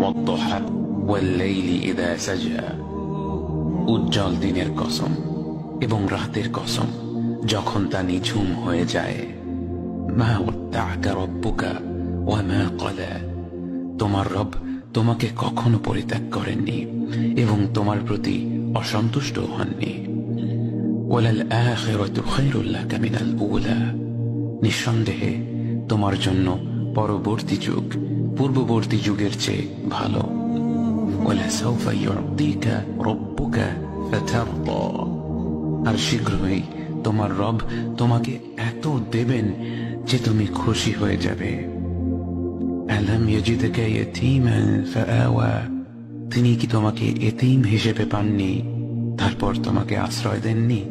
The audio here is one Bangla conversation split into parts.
والضحى والليل إذا سجى উজ্জ্বল দিনের কসম এবং রাতের কসম যখন তা নিঝুম হয়ে যায়। মা ওয়াদ্দাআকা রাব্বুকা ওয়া মা ক্বালা, তোমার রব তোমাকে কখনো পরিত্যাগ করেননি এবং তোমার প্রতি অসন্তুষ্ট হননি। ওয়ালাল আখিরাতু খায়রুল লাকা মিনাল উলা, নিঃসন্দেহে তোমার জন্য পরবর্তী যুগ পূর্ববর্তী যুগের চেয়ে ভালো। ওয়ালাসাউফা ইউ'তিকা রাব্বুকা ফাতারদা, আর শীঘ্রই তোমার রব তোমাকে এত দেবেন যে তুমি খুশি হয়ে যাবে। আলাম ইয়াজিদকা ইয়াতীমান ফাআওয়া, তিনি কি তোমাকে এতিম হিসেবে পাননি তারপর তোমাকে আশ্রয় দেননি?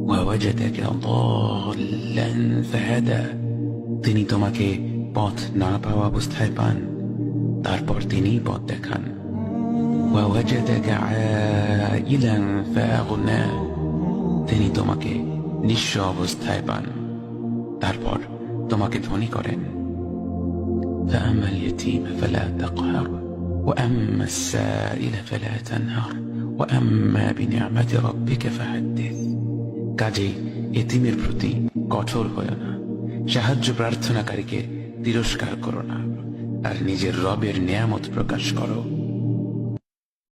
ওয়াওয়াজাদাকা দাল্লান ফাহাদা, তিনি তোমাকে পথ না পাওয়া অবস্থায় পান তারপর তিনি পথ দেখান। ওয়াওয়াজাদাকা আইলান ফাআগনা, তিনি তোমাকে নিঃস্ব অবস্থায় পান তারপর তোমাকে ধনী করেন। فأما اليتيم فلا تقهر وأما السائل فلا تنهر وأما بنعمة ربك فحدث, কাজেই এতিমের প্রতি কঠোর হয়ো না, সাহায্য প্রার্থনাকারীকে তিরস্কার করো না, আর নিজের রবের নিয়ামত প্রকাশ করো।